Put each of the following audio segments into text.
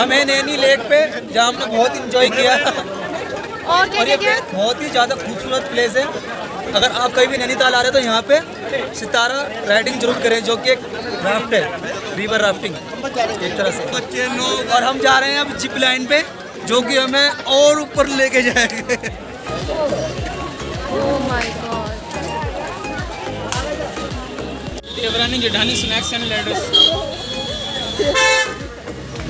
हम हैं नैनी लेक पे, जहाँ हमने बहुत इंजॉय किया। और क्या ये क्या बहुत ही ज़्यादा खूबसूरत प्लेस है। अगर आप कहीं भी नैनीताल आ रहे हो तो यहाँ पे सितारा राइडिंग जरूर करें, जो कि एक राफ्ट है, रिवर राफ्टिंग एक तरह से। और हम जा रहे हैं अब जिप लाइन पे, जो कि हमें और ऊपर लेके जाएंगे। Oh my God. Devrani Jethani snacks and ladders.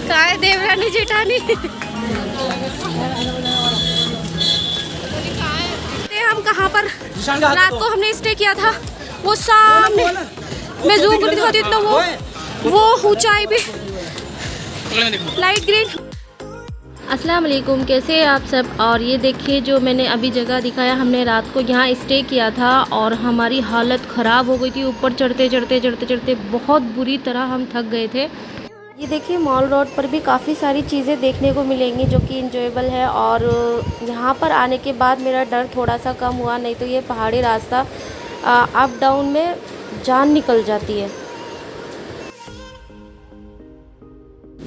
कहाँ है देवरानी जेठानी? हम कहाँ पर रात को हमने स्टे किया था, वो सामने मैं जूम करके दिखाती हूँ, तो वो ऊंचाई भी लाइट ग्रीन। अस्सलाम वालेकुम, कैसे हैं आप सब। और ये देखिए जो मैंने अभी जगह दिखाया, हमने रात को यहाँ स्टे किया था और हमारी हालत ख़राब हो गई थी। ऊपर चढ़ते चढ़ते चढ़ते चढ़ते बहुत बुरी तरह हम थक गए थे। ये देखिए मॉल रोड पर भी काफ़ी सारी चीज़ें देखने को मिलेंगी जो कि इंजॉयबल है। और यहाँ पर आने के बाद मेरा डर थोड़ा सा कम हुआ, नहीं तो ये पहाड़ी रास्ता अप डाउन में जान निकल जाती है।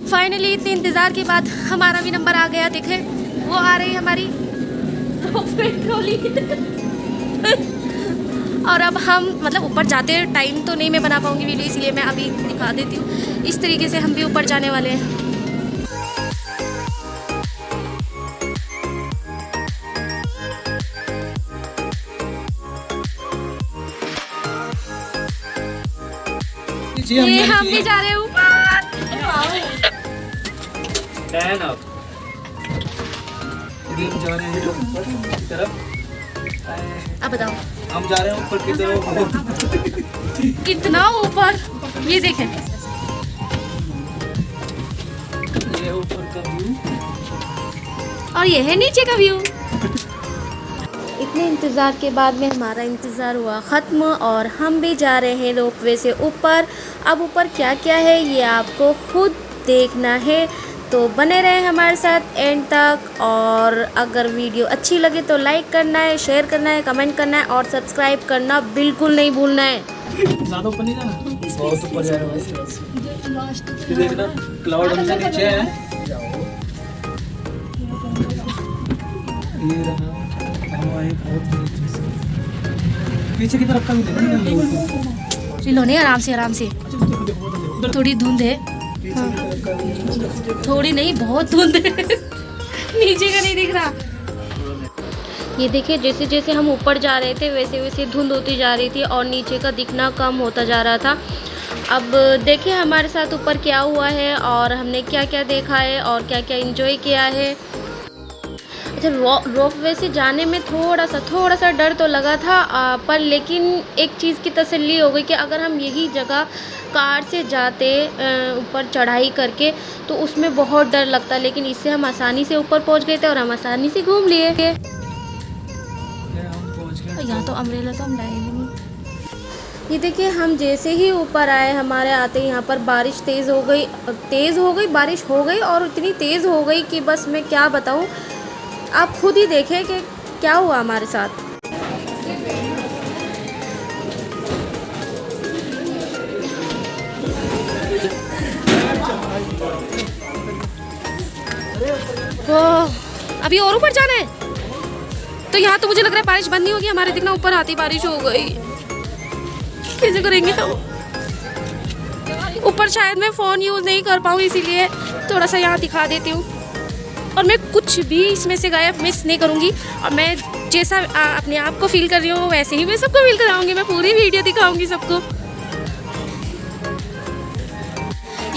फाइनली इतने इंतज़ार के बाद हमारा भी नंबर आ गया। देखे वो आ रही हमारी ट्रॉली। और अब हम मतलब ऊपर जाते टाइम तो नहीं मैं बना पाऊँगी वीडियो, इसलिए मैं अभी दिखा देती हूँ। इस तरीके से हम भी ऊपर जाने वाले हैं। ये हम भी जा रहे हैं ऊपर। जा रहे हैं ऊपर की तरफ। अब बताओ हम जा रहे हैं ऊपर की तरफ। कितना ऊपर, ये देखें ये ऊपर का व्यू और ये है नीचे का व्यू। इतने इंतज़ार के बाद में हमारा इंतज़ार हुआ ख़त्म और हम भी जा रहे हैं रोपवे से ऊपर। अब ऊपर क्या क्या है ये आपको खुद देखना है, तो बने रहें हमारे साथ एंड तक। और अगर वीडियो अच्छी लगे तो लाइक करना है, शेयर करना है, कमेंट करना है और सब्सक्राइब करना बिल्कुल नहीं भूलना है। ज़्यादा ऊपर नहीं जाना, बहुत ऊपर जा रहे हैं। देखना क्लाउड हमसे नीचे है। ये रहा हवाएं बहुत पीछे की तरफ का भी देखना। चिलो नहीं, आराम से आराम से। थोड़ी धुंध है, थोड़ी नहीं बहुत धुंध है। नीचे का नहीं दिख रहा। ये देखिए जैसे जैसे हम ऊपर जा रहे थे वैसे वैसे धुंध होती जा रही थी और नीचे का दिखना कम होता जा रहा था। अब देखिए हमारे साथ ऊपर क्या हुआ है और हमने क्या क्या देखा है और क्या क्या एंजॉय किया है। अच्छा, रोपवे से जाने में थोड़ा सा डर तो लगा था, पर लेकिन एक चीज़ की तसल्ली हो गई कि अगर हम यही जगह कार से जाते ऊपर चढ़ाई करके तो उसमें बहुत डर लगता, लेकिन इससे हम आसानी से ऊपर पहुंच गए थे और हम आसानी से घूम लिए। यहाँ तो अम्ब्रेला तो हम लाए नहीं। ये देखिए हम जैसे ही ऊपर आए, हमारे आते यहाँ पर बारिश तेज़ हो गई, बारिश हो गई और इतनी तेज़ हो गई कि बस मैं क्या बताऊँ, आप खुद ही देखें कि क्या हुआ हमारे साथ। अभी और ऊपर जाना है, तो यहाँ तो मुझे लग रहा है बारिश बंद नहीं होगी। हमारे दिखना ऊपर आती बारिश हो गई, कैसे करेंगे हम ऊपर। शायद मैं फ़ोन यूज़ नहीं कर पाऊँ, इसीलिए थोड़ा सा यहाँ दिखा देती हूँ। और मैं कुछ भी इसमें से गायब मिस नहीं करूँगी और मैं जैसा अपने आप को फील कर रही हूँ वैसे ही मैं सबको फील कराऊँगी। मैं पूरी वीडियो दिखाऊँगी सबको।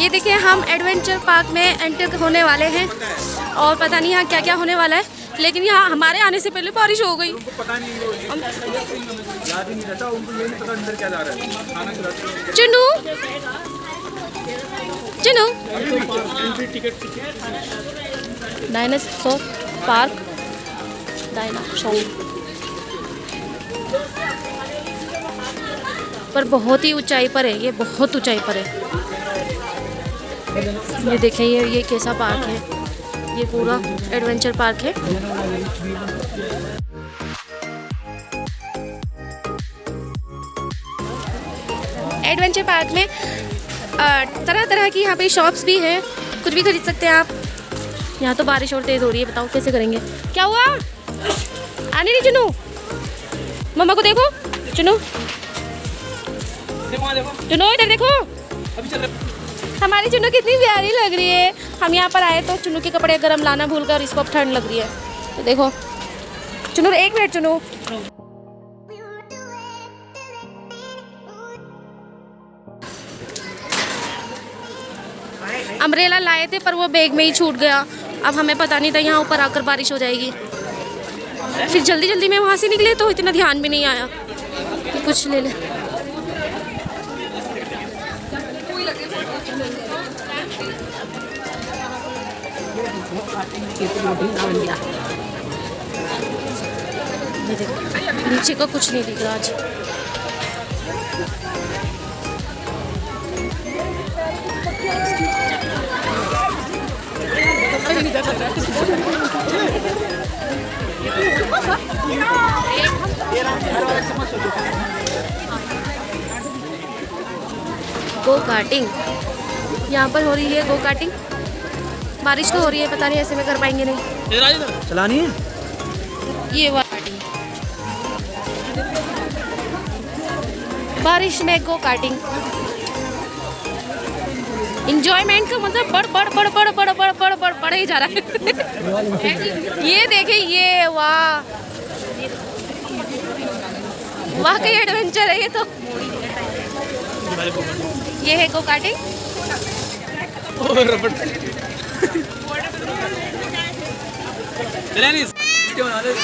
ये देखिए हम एडवेंचर पार्क में एंटर होने वाले हैं और पता नहीं यहाँ क्या क्या होने वाला है, लेकिन यहाँ हमारे आने से पहले बारिश हो गई। चुनू चुनू डायनासोर पार्क, डायनासोर पर बहुत ही ऊंचाई पर है, ये बहुत ऊंचाई पर है। ये देखें ये कैसा पार्क है, ये पूरा एडवेंचर पार्क है। एडवेंचर पार्क में तरह तरह की यहाँ पे शॉप्स भी हैं, कुछ भी खरीद सकते हैं आप। यहाँ तो बारिश और तेज़ हो रही है, बताओ कैसे करेंगे। क्या हुआ? आने नहीं चुनू, मम्मा को देखो। चुनू चुनू इधर देखो, हमारी चुनू कितनी प्यारी लग रही है। हम यहाँ पर आए तो चुनू के कपड़े गर्म लाना भूल कर, इसको अब ठंड लग रही है। तो देखो चुनू, 1 मिनट चुनू। अम्ब्रेला लाए थे पर वो बैग में ही छूट गया। अब हमें पता नहीं था यहाँ ऊपर आकर बारिश हो जाएगी। फिर जल्दी जल्दी में वहाँ से निकले तो इतना ध्यान भी नहीं आया कि कुछ ले ले। नीचे का कुछ नहीं दिख रहा आज। गो कार्टिंग यहाँ पर हो रही है, गो कार्टिंग। बारिश तो हो रही है, पता नहीं ऐसे में कर पाएंगे नहीं। चलानी है ये कार्टिंग, बारिश में गो कार्टिंग। इंजॉयमेंट का मतलब बढ़ ही जा रहा है। ये देखे, ये वाह वाह का एडवेंचर है ये तो। ये है गो कार्टिंग।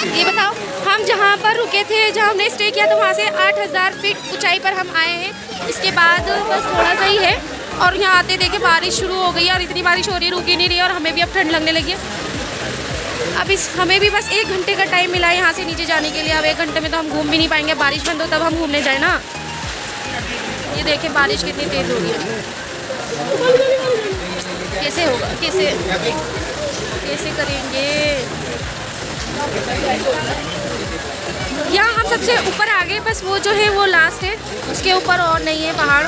ये बताओ, हम जहाँ पर रुके थे, जहाँ हमने स्टे किया, तो वहाँ से 8000 फीट ऊंचाई पर हम आए हैं। इसके बाद बस थोड़ा सा ही है और यहाँ आते देखे बारिश शुरू हो गई है और इतनी बारिश हो रही है, रुकी नहीं रही है और हमें भी अब ठंड लगने लगी है। अब हमें भी बस 1 घंटे का टाइम मिला है यहाँ से नीचे जाने के लिए। अब 1 घंटे में तो हम घूम भी नहीं पाएंगे, बारिश बंद हो तब हम घूमने जाए ना। ये देखें बारिश कितनी तेज़ हो रही है। कैसे होगा, कैसे करेंगे। यहाँ हम सबसे ऊपर आ गए, बस वो जो है वो लास्ट है, उसके ऊपर और नहीं है पहाड़।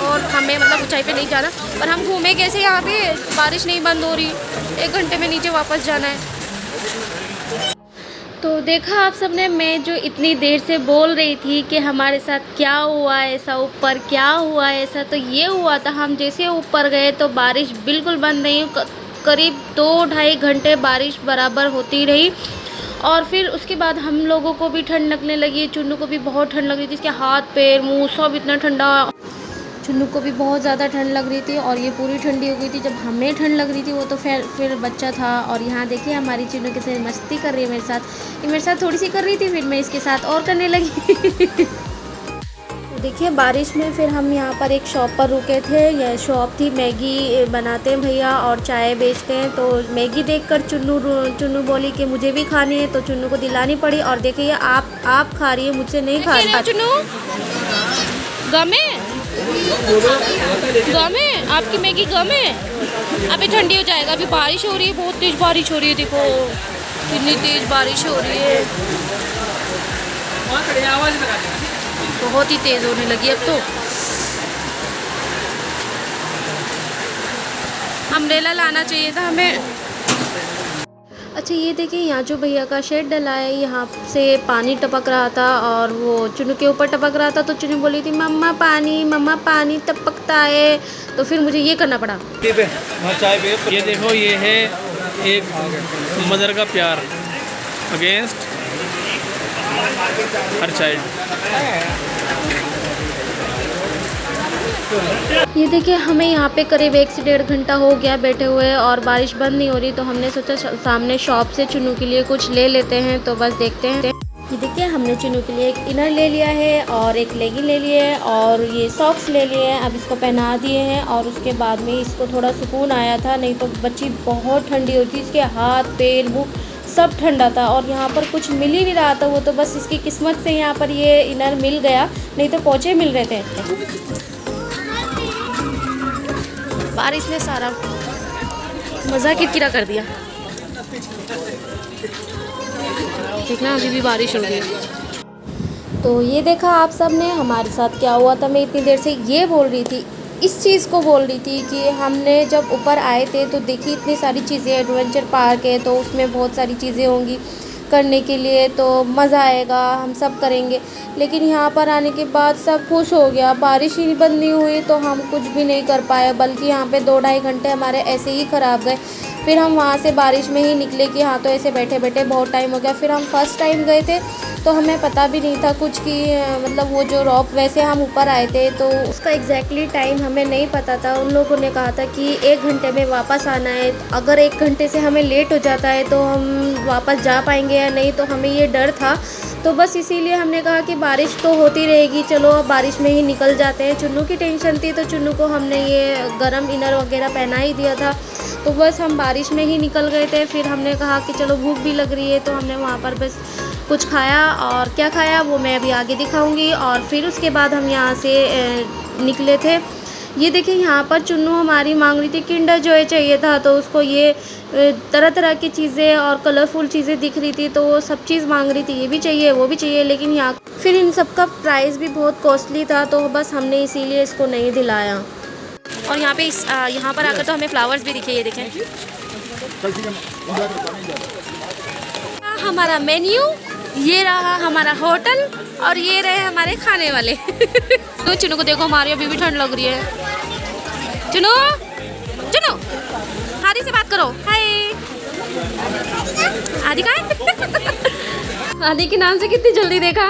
और हमें मतलब ऊंचाई पे नहीं जाना, पर हम घूमे कैसे, यहाँ पे बारिश नहीं बंद हो रही। 1 घंटे में नीचे वापस जाना है। तो देखा आप सबने, मैं जो इतनी देर से बोल रही थी कि हमारे साथ क्या हुआ ऐसा, ऊपर क्या हुआ ऐसा, तो ये हुआ था। हम जैसे ऊपर गए तो बारिश बिल्कुल बंद नहीं, करीब 2-2.5 घंटे बारिश बराबर होती रही। और फिर उसके बाद हम लोगों को भी ठंड लगने लगी, चुन्नू को भी बहुत ठंड लग रही थी, इसके हाथ पैर मुंह सब इतना ठंडा। चुन्नू को भी बहुत ज़्यादा ठंड लग रही थी और ये पूरी ठंडी हो गई थी। जब हमें ठंड लग रही थी वो तो फिर बच्चा था। और यहाँ देखिए हमारी चुन्नू कैसे मस्ती कर रही है मेरे साथ। ये मेरे साथ थोड़ी सी कर रही थी, फिर मैं इसके साथ और करने लगी। देखिए बारिश में फिर हम यहाँ पर एक शॉप पर रुके थे। यह शॉप थी, मैगी बनाते हैं भैया और चाय बेचते हैं। तो मैगी देखकर चुन्नू बोली कि मुझे भी खानी है, तो चुन्नू को दिलानी पड़ी। और देखिए आप खा रही है, मुझसे नहीं खा रही। चुन्नू गमे आपकी मैगी गमे। अभी ठंडी हो जाएगा, अभी बारिश हो रही है, बहुत तेज़ बारिश हो रही है। देखो कितनी तेज़ बारिश हो रही है, बहुत ही तेज़ होने लगी अब तो। अम्ब्रेला लाना चाहिए था हमें। अच्छा ये देखिए यहाँ जो भैया का शेड डला है, यहाँ से पानी टपक रहा था और वो चुन्नू के ऊपर टपक रहा था। तो चुन्नू बोली थी मम्मा पानी टपकता है, तो फिर मुझे ये करना पड़ा। ये देखो, ये है एक मदर का प्यार अगेंस्ट हर चाइल्ड। ये देखिए हमें यहाँ पे करीब 1 से 1.5 घंटा हो गया बैठे हुए और बारिश बंद नहीं हो रही। तो हमने सोचा सामने शॉप से चुन्नू के लिए कुछ ले लेते हैं, तो बस देखते हैं। ये देखिए हमने चुन्नू के लिए एक इनर ले लिया है और एक लेगिंग ले लिए है और ये सॉक्स ले लिए हैं। अब इसको पहना दिए हैं और उसके बाद में इसको थोड़ा सुकून आया था, नहीं तो बच्ची बहुत ठंडी होती, इसके हाथ पैर मुँह सब ठंडा था। और यहाँ पर कुछ मिल ही नहीं रहा था, वो तो बस इसकी किस्मत से यहाँ पर ये इनर मिल गया, नहीं तो पोंछे मिल रहे थे। बारिश ने सारा मज़ा किरकिरा कर दिया। देखना अभी भी बारिश हो रही है। तो ये देखा आप सब ने हमारे साथ क्या हुआ था। मैं इतनी देर से ये बोल रही थी इस चीज़ को बोल रही थी कि हमने जब ऊपर आए थे तो देखी इतनी सारी चीज़ें, एडवेंचर पार्क है तो उसमें बहुत सारी चीज़ें होंगी करने के लिए, तो मज़ा आएगा, हम सब करेंगे। लेकिन यहाँ पर आने के बाद सब खुश हो गया, बारिश ही बंद नहीं हुई तो हम कुछ भी नहीं कर पाए, बल्कि यहाँ पे 2-2.5 घंटे हमारे ऐसे ही ख़राब गए। फिर हम वहाँ से बारिश में ही निकले कि हाँ तो ऐसे बैठे बैठे बहुत टाइम हो गया। फिर हम फर्स्ट टाइम गए थे तो हमें पता भी नहीं था कुछ कि मतलब वो जो रॉप, वैसे हम ऊपर आए थे तो उसका एग्जैक्टली टाइम हमें नहीं पता था। उन लोगों ने कहा था कि 1 घंटे में वापस आना है, अगर 1 घंटे से हमें लेट हो जाता है तो हम वापस जा पाएंगे या नहीं, तो हमें ये डर था। तो बस इसीलिए हमने कहा कि बारिश तो होती रहेगी, चलो अब बारिश में ही निकल जाते हैं। चुन्नू की टेंशन थी तो चुन्नू को हमने ये गर्म इनर वगैरह पहना ही दिया था, तो बस हम बारिश में ही निकल गए थे। फिर हमने कहा कि चलो भूख भी लग रही है, तो हमने वहाँ पर बस कुछ खाया, और क्या खाया वो मैं अभी आगे दिखाऊंगी। और फिर उसके बाद हम यहाँ से निकले थे। ये देखिए यहाँ पर चुन्नू हमारी मांग रही थी किंडर जॉय चाहिए था, तो उसको ये तरह तरह की चीज़ें और कलरफुल चीज़ें दिख रही थी तो वो सब चीज़ मांग रही थी, ये भी चाहिए वो भी चाहिए। लेकिन यहाँ फिर इन सब का प्राइस भी बहुत कॉस्टली था, तो बस हमने इसीलिए इसको नहीं दिलाया। और यहाँ पे यहाँ पर आकर तो हमें फ्लावर्स भी दिखे, ये देखें। हमारा मेन्यू, ये रहा हमारा होटल, और ये रहे हमारे खाने वाले। तो चुनू को देखो, हमारी अभी भी ठंड लग रही है। चुनू चुनू आदि से बात करो, हाय। आदि कहाँ है? आदि के नाम से कितनी जल्दी देखा।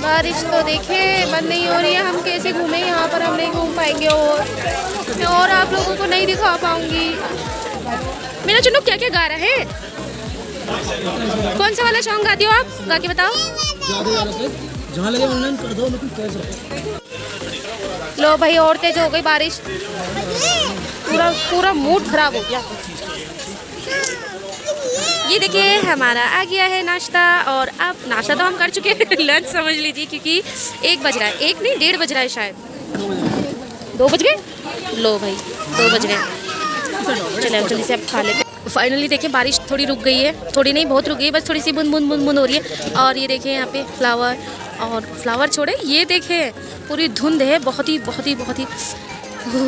बारिश तो देखे बंद नहीं हो रही है, हम कैसे घूमें यहाँ पर, हम नहीं घूम पाएंगे और आप लोगों को नहीं दिखा पाऊंगी। मेरा चुन्नू क्या क्या गा रहा है? कौन सा वाला सॉन्ग गाती हो आप? गा के बताओ। जहाँ लगे ऑनलाइन कर दो, लेकिन कैसे? लो भाई, और तेज हो गई बारिश, पूरा मूड खराब हो गया। ये देखिए हमारा आ गया है नाश्ता, और अब नाश्ता तो हम कर चुके हैं, लंच समझ लीजिए, क्योंकि 1 बज रहा है, 1 नहीं 1:30 बज रहा है शायद। 2 बज गए। लो भाई 2 बज गए। चले हम जल्दी से अब खा लेते हैं। फाइनली देखिए बारिश थोड़ी रुक गई है, थोड़ी नहीं बहुत रुक गई है, बस थोड़ी सी बूंद बूंद बूंद बूंद हो रही है। और ये देखिए यहाँ पे फ्लावर, और फ्लावर छोड़े ये देखिए पूरी धुंध है, बहुत ही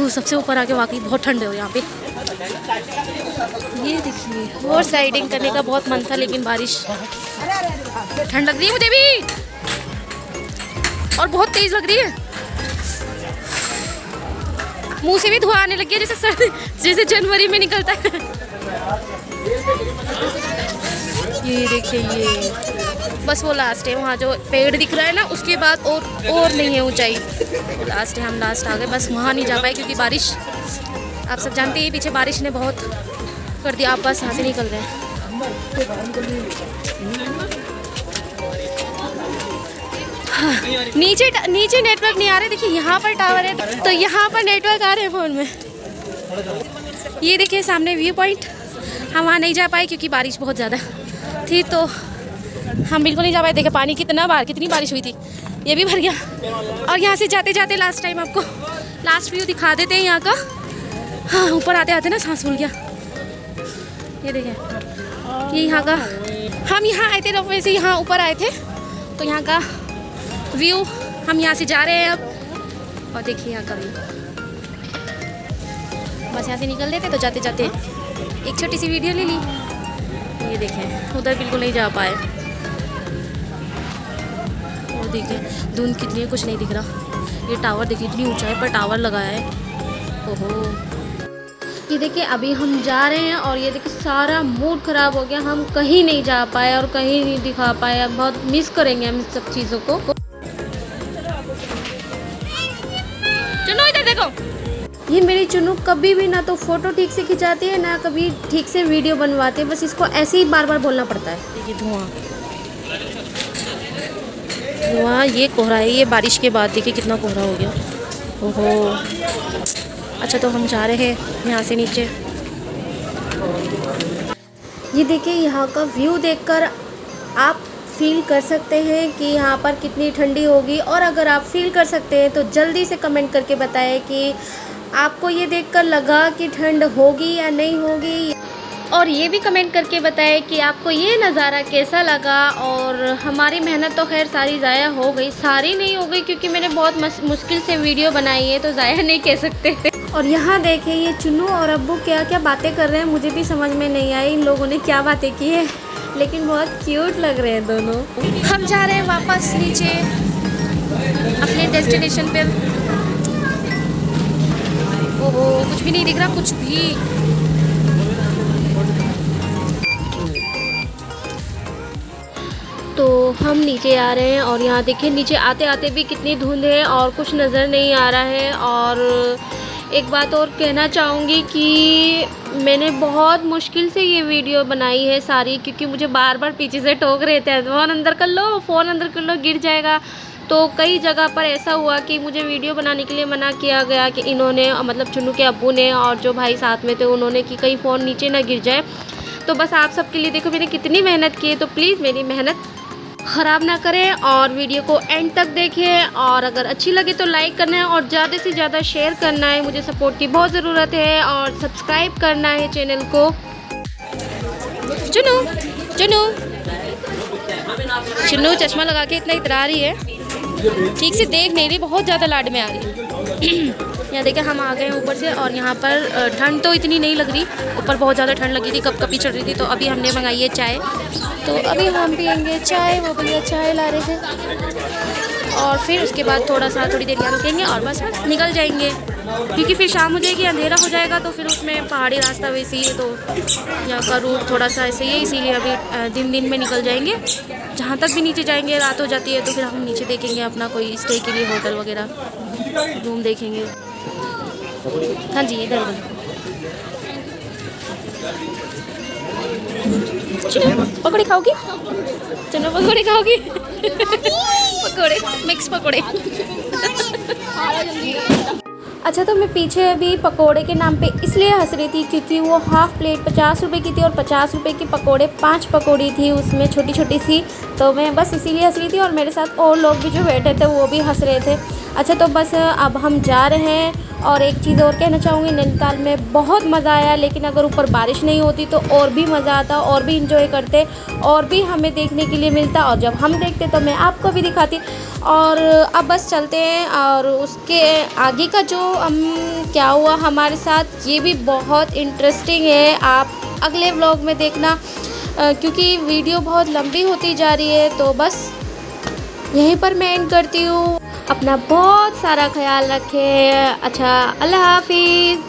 सबसे ऊपर आके वाकई बहुत ठंड है यहाँ पे। ये देखिए हॉर्स राइडिंग करने का बहुत मन था, लेकिन बारिश, ठंड लग रही है मुझे भी, और बहुत तेज लग रही है। मुंह से भी धुआं आने लग गया, जैसे जनवरी में निकलता है। ये देखिए, ये बस वो लास्ट है, वहाँ जो पेड़ दिख रहा है ना, उसके बाद और नहीं है ऊंचाई, लास्ट है। हम लास्ट आ गए, बस वहाँ नहीं जा पाए क्योंकि बारिश, आप सब जानते हैं पीछे बारिश ने बहुत कर दिया। आप बस यहाँ से निकल रहे हैं। हाँ, नीचे नेटवर्क नहीं आ रहे, देखिए यहाँ पर टावर है तो यहाँ पर नेटवर्क आ रहे हैं फ़ोन में। ये देखिए सामने व्यू पॉइंट, हम वहाँ नहीं जा पाए क्योंकि बारिश बहुत ज़्यादा थी, तो हम बिल्कुल नहीं जा पाए। देखिए पानी कितनी बारिश हुई थी, ये भी भर गया। और यहाँ से जाते जाते लास्ट टाइम आपको लास्ट व्यू दिखा देते हैं यहाँ का। हाँ, ऊपर आते आते ना सांस फूल गया। ये देखिए, ये यहाँ का, हम यहाँ आए थे तो वैसे यहाँ ऊपर आए थे, तो यहाँ का व्यू, हम यहाँ से जा रहे हैं अब। और देखिए यहाँ का व्यू, बस यहाँ से निकल देते तो जाते जाते एक छोटी सी वीडियो ले ली। ये देखें उधर बिल्कुल नहीं जा पाए, और देखिए धुंध कितनी है, कुछ नहीं दिख रहा। ये टावर देखिए इतनी ऊंचाई पर टावर लगाया है। ओहो, ये देखिए अभी हम जा रहे हैं, और ये देखिए सारा मूड ख़राब हो गया, हम कहीं नहीं जा पाए और कहीं नहीं दिखा पाए। अब बहुत मिस करेंगे हम इस सब चीज़ों को। चलो इधर देखो, ये मेरी चुन्नू कभी भी ना तो फ़ोटो ठीक से खिंचाती है, ना कभी ठीक से वीडियो बनवाती है, बस इसको ऐसे ही बार बार बोलना पड़ता है। देखिए धुआं, ये कोहरा है, ये बारिश के बाद देखिए कितना कोहरा हो गया। ओहो, अच्छा तो हम जा रहे हैं यहाँ से नीचे। ये देखिए यहाँ का व्यू देखकर आप फील कर सकते हैं कि यहाँ पर कितनी ठंडी होगी, और अगर आप फील कर सकते हैं तो जल्दी से कमेंट करके बताएं कि आपको ये देखकर लगा कि ठंड होगी या नहीं होगी। और ये भी कमेंट करके बताएं कि आपको ये नज़ारा कैसा लगा। और हमारी मेहनत तो खैर सारी ज़ाया हो गई, सारी नहीं हो गई क्योंकि मैंने बहुत मुश्किल से वीडियो बनाई है, तो ज़ाया नहीं कह सकते। और यहाँ देखें ये चुन्नू और अब्बू क्या क्या बातें कर रहे हैं, मुझे भी समझ में नहीं आई इन लोगों ने क्या बातें की है, लेकिन बहुत क्यूट लग रहे हैं दोनों। हम जा रहे हैं वापस नीचे अपने डेस्टिनेशन पर। ओहो कुछ भी नहीं दिख रहा, कुछ भी। तो हम नीचे आ रहे हैं और यहाँ देखिए नीचे आते आते भी कितनी धुंध है और कुछ नज़र नहीं आ रहा है। और एक बात और कहना चाहूँगी कि मैंने बहुत मुश्किल से ये वीडियो बनाई है सारी, क्योंकि मुझे बार बार पीछे से टोक रहे थे, फ़ोन अंदर कर लो, फ़ोन अंदर कर लो, गिर जाएगा। तो कई जगह पर ऐसा हुआ कि मुझे वीडियो बनाने के लिए मना किया गया कि इन्होंने, मतलब चुन्नू के अब्बू ने और जो भाई साथ में थे उन्होंने, कि कहीं फ़ोन नीचे ना गिर जाए। तो बस आप सबके लिए देखो मैंने कितनी मेहनत की है, तो प्लीज़ मेरी मेहनत ख़राब ना करें और वीडियो को एंड तक देखें। और अगर अच्छी लगे तो लाइक करना है और ज़्यादा से ज़्यादा शेयर करना है, मुझे सपोर्ट की बहुत ज़रूरत है। और सब्सक्राइब करना है चैनल को। चुन्नू चुन्नू चुन्नू चश्मा लगा के इतना इतरा रही है, ठीक से देख नहीं रही, बहुत ज़्यादा लाड में आ रही है। यहाँ देखिए हम आ गए हैं ऊपर से और यहाँ पर ठंड तो इतनी नहीं लग रही, ऊपर बहुत ज़्यादा ठंड लगी थी, कपकपी चढ़ रही थी। तो अभी हमने मंगाई है चाय, तो अभी हम पियेंगे चाय। वो भैया चाय ला रहे थे और फिर उसके बाद थोड़ी देर यहाँ रुकेंगे और बस निकल जाएंगे, क्योंकि फिर शाम हो जाएगी, अंधेरा हो जाएगा, तो फिर उसमें पहाड़ी रास्ता वैसे ही है, तो यहाँ का रूट थोड़ा सा ऐसे ही है, इसीलिए अभी दिन में निकल जाएंगे। जहाँ तक भी नीचे जाएंगे रात हो जाती है, तो फिर हम नीचे देखेंगे अपना कोई स्टे के लिए होटल वगैरह, रूम देखेंगे। हाँ जी इधर उधर। चलो पकौड़े खाओगी? चलो पकौड़े खाओगी? पकौड़े, मिक्स पकौड़े। अच्छा तो मैं पीछे अभी पकोड़े के नाम पे इसलिए हंस रही थी क्योंकि वो हाफ़ प्लेट 50 रुपये की थी और 50 रुपये की पकोड़े 5 पकौड़ी थी उसमें छोटी छोटी सी, तो मैं बस इसीलिए हंस रही थी। और मेरे साथ और लोग भी जो बैठे थे वो भी हंस रहे थे। अच्छा तो बस अब हम जा रहे हैं। और एक चीज़ और कहना चाहूँगी, नैनीताल में बहुत मज़ा आया, लेकिन अगर ऊपर बारिश नहीं होती तो और भी मज़ा आता, और भी इंजॉय करते, और भी हमें देखने के लिए मिलता, और जब हम देखते तो मैं आपको भी दिखाती। और अब बस चलते हैं। और उसके आगे का जो क्या हुआ हमारे साथ ये भी बहुत इंटरेस्टिंग है, आप अगले व्लॉग में देखना, क्योंकि वीडियो बहुत लंबी होती जा रही है। तो बस यहीं पर मैं एंड करती हूँ। अपना बहुत सारा ख्याल रखें। अच्छा अल्लाह हाफिज़।